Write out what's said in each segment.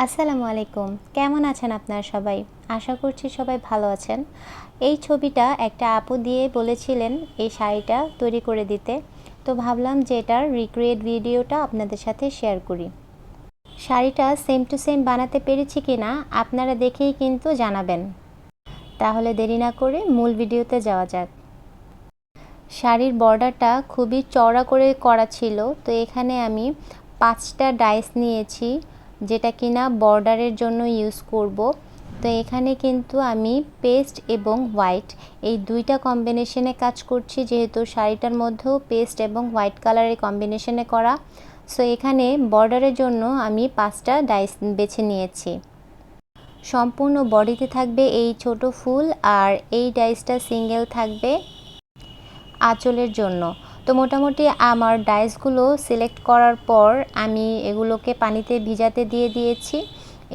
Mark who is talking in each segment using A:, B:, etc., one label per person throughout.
A: আসসালামু আলাইকুম। কেমন আছেন আপনারা সবাই? আশা করছি সবাই ভালো আছেন। এই ছবিটা একটা আপু দিয়ে বলেছিলেন এই শাড়িটা তৈরি করে দিতে। তো ভাবলাম যে এটার রিক্রিয়েট ভিডিওটা আপনাদের সাথে শেয়ার করি। শাড়িটা সেম টু সেম বানাতে পেরেছি কিনা আপনারা দেখেই কিন্তু জানাবেন। তাহলে দেরি না করে মূল ভিডিওতে যাওয়া যাক। শাড়ির বর্ডারটা খুবই চওড়া করে করা ছিল, তো এখানে আমি 5টা ডাইস নিয়েছি যেটা কিনা বর্ডারের জন্য ইউজ করব। তো এখানে কিন্তু আমি পেস্ট এবং হোয়াইট এই দুইটা কম্বিনেশনে কাজ করছি, যেহেতু শাড়িটার মধ্যেও পেস্ট এবং হোয়াইট কালারের কম্বিনেশনে করা। সো এখানে বর্ডারের জন্য আমি 5টা ডাইস বেছে নিয়েছি। সম্পূর্ণ বডিতে থাকবে এই ছোট ফুল, আর এই ডাইসটা সিঙ্গেল থাকবে আঁচলের জন্য। তো মোটামুটি আমার ডাইসগুলো সিলেক্ট করার পর আমি এগুলোকে পানিতে ভিজাতে দিয়ে দিয়েছি।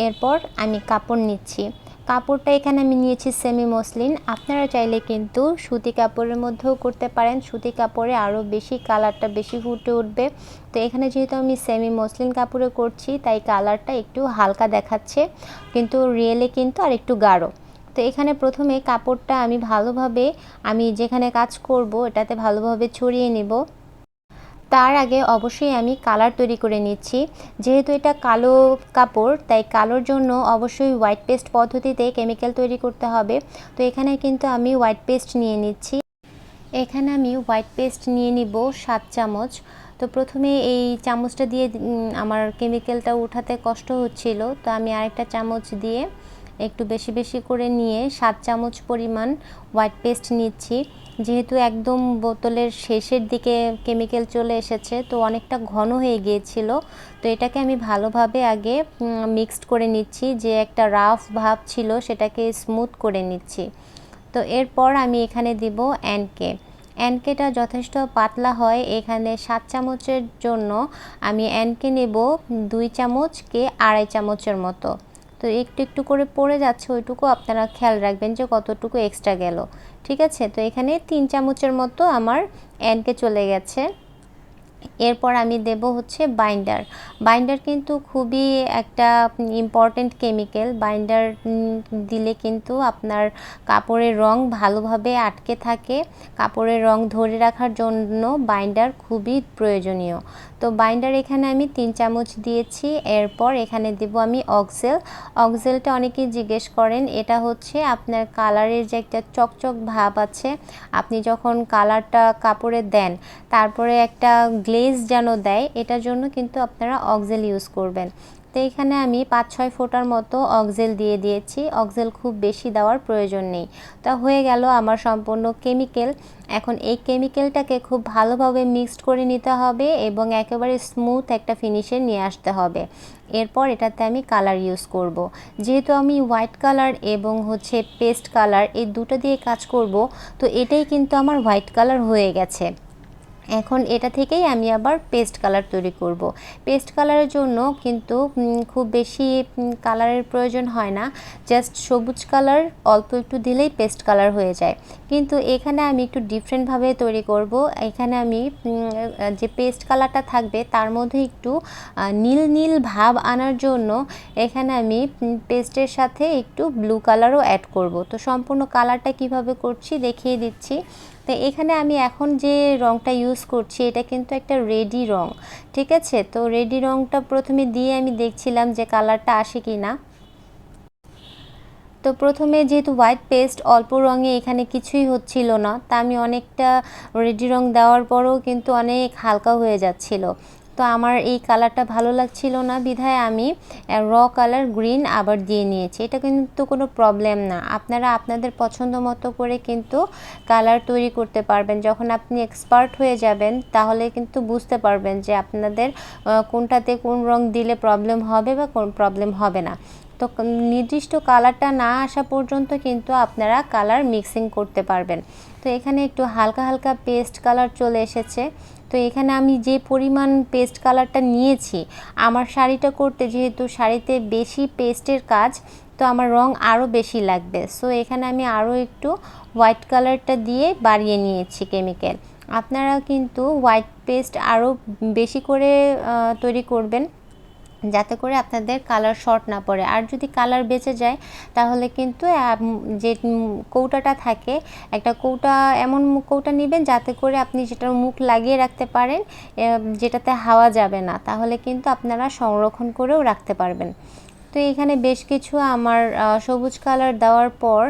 A: এরপর আমি কাপড় নিচ্ছি। কাপড়টা এখানে আমি নিয়েছি সেমি মসলিন। আপনারা চাইলে কিন্তু সুতি কাপড়ের মধ্যেও করতে পারেন, সুতি কাপড়ে আরও বেশি কালারটা বেশি ফুটে উঠবে। তো এখানে যেহেতু আমি সেমি মসলিন কাপড়ে করছি তাই কালারটা একটু হালকা দেখাচ্ছে, কিন্তু রিয়েলে কিন্তু আর একটু গাঢ়। তো এখানে প্রথমে কাপড়টা আমি যেখানে কাজ করব এটাতে ভালোভাবে ছড়িয়ে নিব। তার আগে অবশ্যই আমি কালার তৈরি করে নিচ্ছি। যেহেতু এটা কালো কাপড় তাই কালোর জন্য অবশ্যই হোয়াইট পেস্ট পদ্ধতিতে কেমিক্যাল তৈরি করতে হবে। তো এখানে কিন্তু আমি হোয়াইট পেস্ট নিয়ে নিচ্ছি। এখানে আমি হোয়াইট পেস্ট নিয়ে নিব 7 চামচ। তো প্রথমে এই চামচটা দিয়ে আমার কেমিক্যালটা উঠাতে কষ্ট হচ্ছিল, তো আমি আরেকটা চামচ দিয়ে একটু বেশি বেশি করে নিয়ে 7 চামচ পরিমাণ হোয়াইট পেস্ট নিচ্ছি। যেহেতু একদম বোতলের শেষের দিকে কেমিক্যাল চলে এসেছে, তো অনেকটা ঘন হয়ে গিয়েছিল। তো এটাকে আমি ভালোভাবে আগে মিক্সড করে নিচ্ছি, যে একটা রাফ ভাব ছিল সেটাকে স্মুথ করে নিচ্ছি। তো এরপর আমি এখানে দিব এনকে। এনকেটা যথেষ্ট পাতলা হয়। এখানে 7 চামচের জন্য আমি এনকে নেব 2 চামচকে 2.5 চামচের মতো। তো একটু একটু করে পড়ে যাচ্ছে, ওইটুকু আপনারা খেয়াল রাখবেন যে কতটুকু এক্সট্রা গেল। ঠিক আছে, তো এখানে 3 চামচের মতো আমার এনকে চলে গেছে। এরপর আমি দেব হচ্ছে বাইন্ডার। বাইন্ডার কিন্তু খুবই একটা ইম্পর্টেন্ট কেমিক্যাল। বাইন্ডার দিলে কিন্তু আপনার কাপড়ের রং ভালোভাবে আটকে থাকে। কাপড়ের রং ধরে রাখার জন্য বাইন্ডার খুবই প্রয়োজনীয়। তো বাইন্ডার এখানে আমি 3 চামচ দিয়েছি। এরপর এখানে দেব আমি অক্সেল। অক্সেলটা অনেকেই জিজ্ঞেস করেন, এটা হচ্ছে আপনার কালারের যে একটা চকচক ভাব আছে, আপনি যখন কালারটা কাপড়ে দেন তারপরে একটা গ্লেজ যেন দেয়, এটার জন্য কিন্তু আপনারা অক্সেল ইউজ করবেন। তো এখানে আমি 5-6 ফোঁটার মতো অক্সেল দিয়ে দিয়েছি। অক্সেল খুব বেশি দেওয়ার প্রয়োজন নেই। তা হয়ে গেল আমার সম্পূর্ণ কেমিক্যাল। এখন এই কেমিক্যালটাকে খুব ভালোভাবে মিক্সড করে নিতে হবে এবং একেবারে স্মুথ একটা ফিনিশে নিয়ে আসতে হবে। এরপর এটাতে আমি কালার ইউজ করব। যেহেতু আমি হোয়াইট কালার এবং হচ্ছে পেস্ট কালার এই দুটো দিয়ে কাজ করব, তো এটাই কিন্তু আমার হোয়াইট কালার হয়ে গেছে। এখন এটা থেকেই আমি আবার পেস্ট কালার তৈরি করব। পেস্ট কালারের জন্য কিন্তু খুব বেশি কালারের প্রয়োজন হয় না, জাস্ট সবুজ কালার অল্প একটু দিলেই পেস্ট কালার হয়ে যায়। কিন্তু এখানে আমি একটু ডিফারেন্টভাবে তৈরি করব। এখানে আমি যে পেস্ট কালারটা থাকবে তার মধ্যে একটু নীল নীল ভাব আনার জন্য এখানে আমি পেস্টের সাথে একটু ব্লু কালারও অ্যাড করব। তো সম্পূর্ণ কালারটা কিভাবে করছি দেখিয়ে দিচ্ছি। তো এখানে আমি এখন যে রঙটা ইউজ করছি এটা কিন্তু একটা রেডি রঙ। ঠিক আছে, তো রেডি রঙটা প্রথমে দিয়ে আমি দেখছিলাম যে কালারটা আসে কি না। তো প্রথমে যেহেতু হোয়াইট পেস্ট অল্প রঙে এখানে কিছুই হচ্ছিল না, তা আমি অনেকটা রেডি রঙ দেওয়ার পরও কিন্তু অনেক হালকা হয়ে যাচ্ছিল। তো আমার এই কালারটা ভালো লাগছিল না, বিধায় আমি কালার গ্রিন আবার দিয়ে নিয়েছি। এটা কিন্তু কোনো প্রবলেম না, আপনারা আপনাদের পছন্দ মতো করে কিন্তু কালার তৈরি করতে পারবেন। যখন আপনি এক্সপার্ট হয়ে যাবেন তাহলে কিন্তু বুঝতে পারবেন যে আপনাদের কোনটাতে কোন রঙ দিলে প্রবলেম হবে বা কোন প্রবলেম হবে না। তো নির্দিষ্ট কালারটা না আসা পর্যন্ত কিন্তু আপনারা কালার মিক্সিং করতে পারবেন। তো এখানে একটু হালকা হালকা পেস্ট কালার চলে এসেছে। তো এখানে আমি যে পরিমাণ পেস্ট কালারটা নিয়েছি, আমার শাড়িটা করতে যেহেতু শাড়িতে বেশি পেস্টের কাজ, তো আমার রং আরও বেশি লাগবে। সো এখানে আমি আরও একটু হোয়াইট কালারটা দিয়ে বাড়িয়ে নিয়েছি কেমিক্যাল। আপনারা কিন্তু হোয়াইট পেস্ট আরও বেশি করে তৈরি করবেন, যাতে করে আপনাদের কালার শর্ট না পড়ে। আর যদি কালার বেঁচে যায় তাহলে কিন্তু যে কৌটাটা থাকে, একটা কৌটা, এমন কৌটা নেবেন যাতে করে আপনি যেটার মুখ লাগিয়ে রাখতে পারেন, যেটাতে হাওয়া যাবে না, তাহলে কিন্তু আপনারা সংরক্ষণ করেও রাখতে পারবেন। তো এখানে বেশ কিছু আমার সবুজ কালার দেওয়ার পর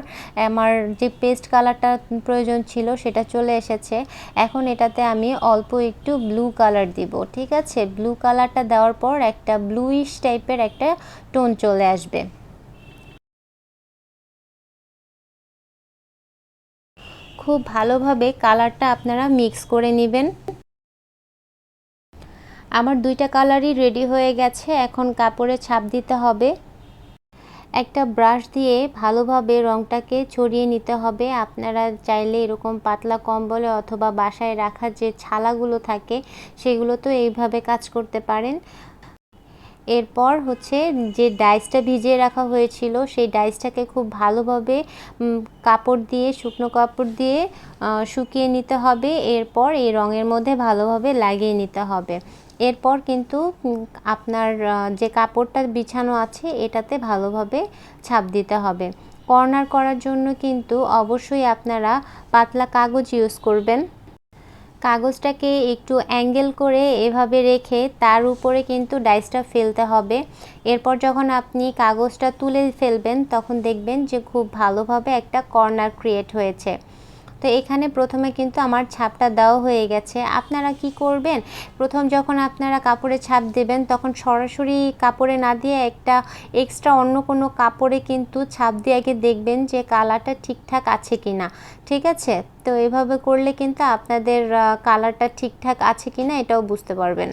A: আমার যে পেস্ট কালারটা প্রয়োজন ছিল সেটা চলে এসেছে। এখন এটাতে আমি অল্প একটু ব্লু কালার দিব, ঠিক আছে। ব্লু কালারটা দেওয়ার পর একটা ব্লুইশ টাইপের একটা টোন চলে আসবে। খুব ভালোভাবে কালারটা আপনারা মিক্স করে নেবেন। আমার দুইটা কালারই রেডি হয়ে গেছে, এখন কাপড়ে ছাপ দিতে হবে। একটা ব্রাশ দিয়ে ভালোভাবে রংটাকে ছড়িয়ে নিতে হবে। আপনারা চাইলে এরকম পাতলা কম্বলে অথবা বাসায় রাখা যে ছালাগুলো থাকে সেগুলোতেও এইভাবে কাজ করতে পারেন। এরপর হচ্ছে যে ডাইসটা ভিজিয়ে রাখা হয়েছিল সেই ডাইসটাকে খুব ভালোভাবে কাপড় দিয়ে, শুকনো কাপড় দিয়ে শুকিয়ে নিতে হবে। এরপর এই রঙের মধ্যে ভালোভাবে লাগিয়ে নিতে হবে। এরপর কিন্তু আপনার যে কাপড়টা বিছানো আছে এটাতে ভালোভাবে ছাপ দিতে হবে। কর্নার করার জন্য কিন্তু অবশ্যই আপনারা পাতলা কাগজ ইউজ করবেন। কাগজটাকে একটু অ্যাঙ্গেল করে এভাবে রেখে তার উপরে কিন্তু ডাইসটা ফেলতে হবে। এরপর যখন আপনি কাগজটা তুলে ফেলবেন তখন দেখবেন যে খুব ভালোভাবে একটা কর্নার ক্রিয়েট হয়েছে। তো এখানে প্রথমে কিন্তু আমার ছাপটা দেওয়া হয়ে গেছে। আপনারা কি করবেন, প্রথম যখন আপনারা কাপড়ে ছাপ দেবেন তখন সরাসরি কাপড়ে না দিয়ে একটা এক্সট্রা অন্য কোনো কাপড়ে কিন্তু ছাপ দিয়ে আগে দেখবেন যে কালারটা ঠিকঠাক আছে কি না, ঠিক আছে। তো এভাবে করলে কিন্তু আপনাদের কালারটা ঠিকঠাক আছে কি না এটাও বুঝতে পারবেন।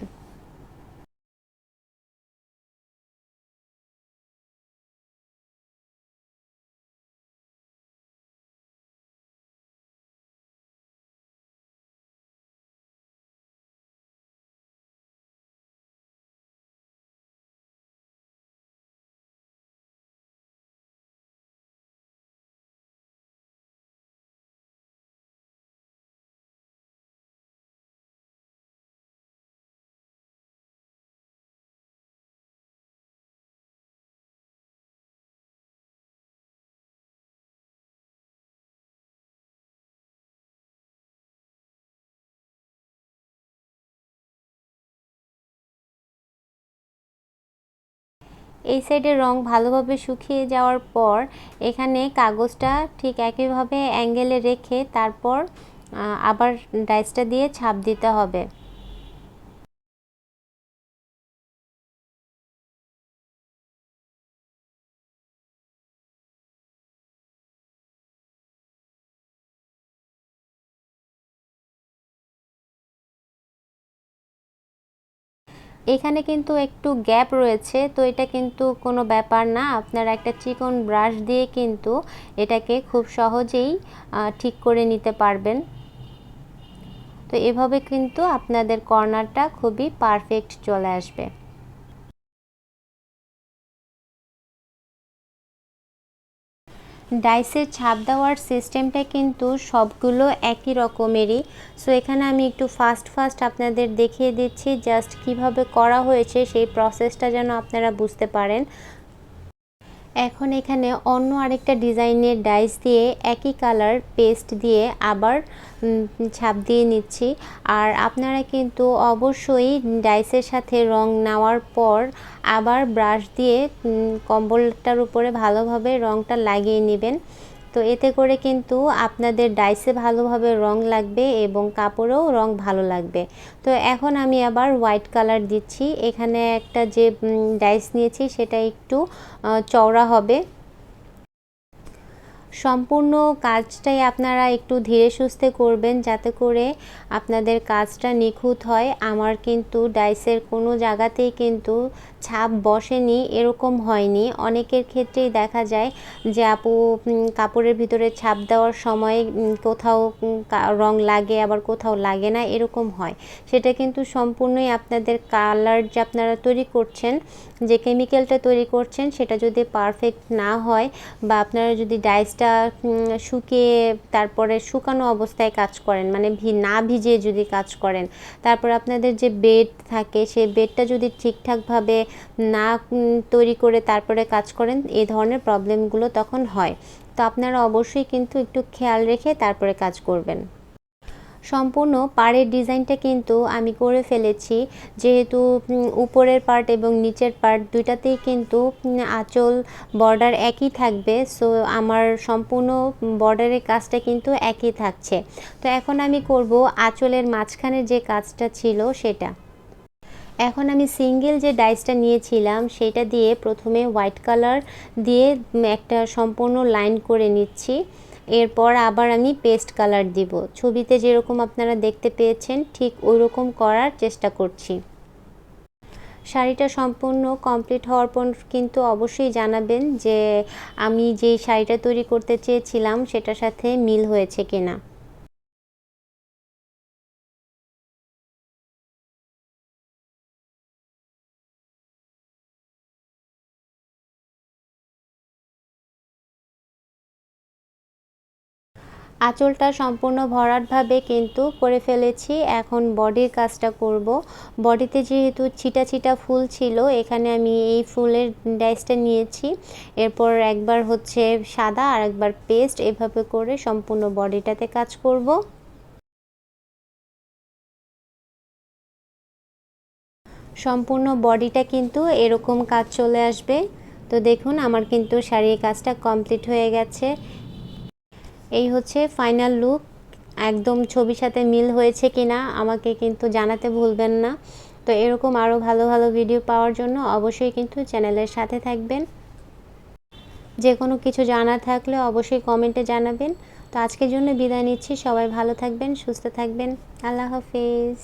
A: এই সাইডের রং ভালোভাবে শুকিয়ে যাওয়ার পর এখানে কাগজটা ঠিক একইভাবে অ্যাঙ্গেলে রেখে তারপর আবার ডাইসটা দিয়ে ছাপ দিতে হবে। এখানে কিন্তু একটু গ্যাপ রয়েছে, তো এটা কিন্তু কোনো ব্যাপার না। আপনারা একটা চিকন ব্রাশ দিয়ে কিন্তু এটাকে খুব সহজেই ঠিক করে নিতে পারবেন। তো এভাবে কিন্তু আপনাদের কর্নারটা খুবই পারফেক্ট চলে আসবে। ডাইসের ছাপ দেওয়ার সিস্টেমটা কিন্তু সবগুলো একই রকমেরই। সো এখানে আমি একটু ফাস্ট ফাস্ট আপনাদের দেখিয়ে দিচ্ছি, জাস্ট কিভাবে করা হয়েছে সেই প্রসেসটা যেন আপনারা বুঝতে পারেন। এখন এখানে অন্য আরেকটা ডিজাইনের ডাইস দিয়ে একই কালার পেস্ট দিয়ে আবার ছাপ দিয়ে নিচ্ছি। আর আপনারা কিন্তু অবশ্যই ডাইসের সাথে রং নেওয়ার পর আবার ব্রাশ দিয়ে কম্বলটার উপরে ভালোভাবে রংটা লাগিয়ে নেবেন। তো এতে করে কিন্তু আপনাদের ডাইসে ভালোভাবে রং লাগবে এবং কাপড়েও রং ভালো লাগবে। তো এখন আমি আবার হোয়াইট কালার দিচ্ছি। এখানে একটা যে ডাইস নিয়েছি সেটা একটু চওড়া হবে। সম্পূর্ণ কাজটাই আপনারা একটু ধীরে সুস্থে করবেন যাতে করে আপনাদের কাজটা নিখুঁত হয়। আমার কিন্তু ডাইসের কোনো জায়গাতেই কিন্তু ছাপ বসেনি, এরকম হয়নি। অনেকের ক্ষেত্রেই দেখা যায় যে আপু কাপড়ের ভিতরে ছাপ দেওয়ার সময় কোথাও রং লাগে আবার কোথাও লাগে না, এরকম হয়। সেটা কিন্তু সম্পূর্ণই আপনাদের কালার যে আপনারা তৈরি করছেন, যে কেমিক্যালটা তৈরি করছেন সেটা যদি পারফেক্ট না হয় বা আপনারা যদি ডাইসটা কাজটা শুকিয়ে তারপরে শুকানো অবস্থায় কাজ করেন, মানে না ভিজিয়ে যদি কাজ করেন, তারপর আপনাদের যে বেড থাকে সেই বেডটা যদি ঠিকঠাকভাবে না তৈরি করে তারপরে কাজ করেন, এই ধরনের প্রবলেমগুলো তখন হয়। তো আপনারা অবশ্যই কিন্তু একটু খেয়াল রেখে তারপরে কাজ করবেন। সম্পূর্ণ পাড়ের ডিজাইনটা কিন্তু আমি করে ফেলেছি, যেহেতু উপরের পার্ট এবং নিচের পার্ট দুইটাতেই কিন্তু আঁচল বর্ডার একই থাকবে, সো আমার সম্পূর্ণ বর্ডারের কাজটা কিন্তু একই থাকছে। তো এখন আমি করব আঁচলের মাঝখানে যে কাজটা ছিল সেটা। এখন আমি সিঙ্গেল যে ডাইসটা নিয়েছিলাম সেটা দিয়ে প্রথমে হোয়াইট কালার দিয়ে একটা সম্পূর্ণ লাইন করে নিচ্ছি। এরপর আবার আমি পেস্ট কালার দিব, ছবিতে যেরকম আপনারা দেখতে পেয়েছেন ঠিক ওই রকম করার চেষ্টা করছি। শাড়িটা সম্পূর্ণ কমপ্লিট হওয়ার পর কিন্তু অবশ্যই জানাবেন যে আমি যে শাড়িটা তৈরি করতে চেয়েছিলাম সেটার সাথে মিল হয়েছে কিনা। আঁচলটা সম্পূর্ণ ভরাটভাবে কিন্তু করে ফেলেছি। এখন বডির কাজটা করব। বডিতে যেহেতু ছিটা ছিটা ফুল ছিল, এখানে আমি এই ফুলের ডাইসটা নিয়েছি। এরপর একবার হচ্ছে সাদা আর একবার পেস্ট, এভাবে করে সম্পূর্ণ বডিটাতে কাজ করব। সম্পূর্ণ বডিটা কিন্তু এরকম কাজ চলে আসবে। তো দেখুন আমার কিন্তু শাড়ির কাজটা কমপ্লিট হয়ে গেছে। এই হচ্ছে ফাইনাল লুক। একদম ছবির সাথে মিল হয়েছে কিনা আমাকে কিন্তু জানাতে ভুলবেন না। তো এরকম আরও ভালো ভালো ভিডিও পাওয়ার জন্য অবশ্যই কিন্তু চ্যানেলের সাথে থাকবেন। যে কোনো কিছু জানার থাকলে অবশ্যই কমেন্টে জানাবেন। তো আজকের জন্য বিদায় নিচ্ছি। সবাই ভালো থাকবেন, সুস্থ থাকবেন। আল্লাহ হাফেজ।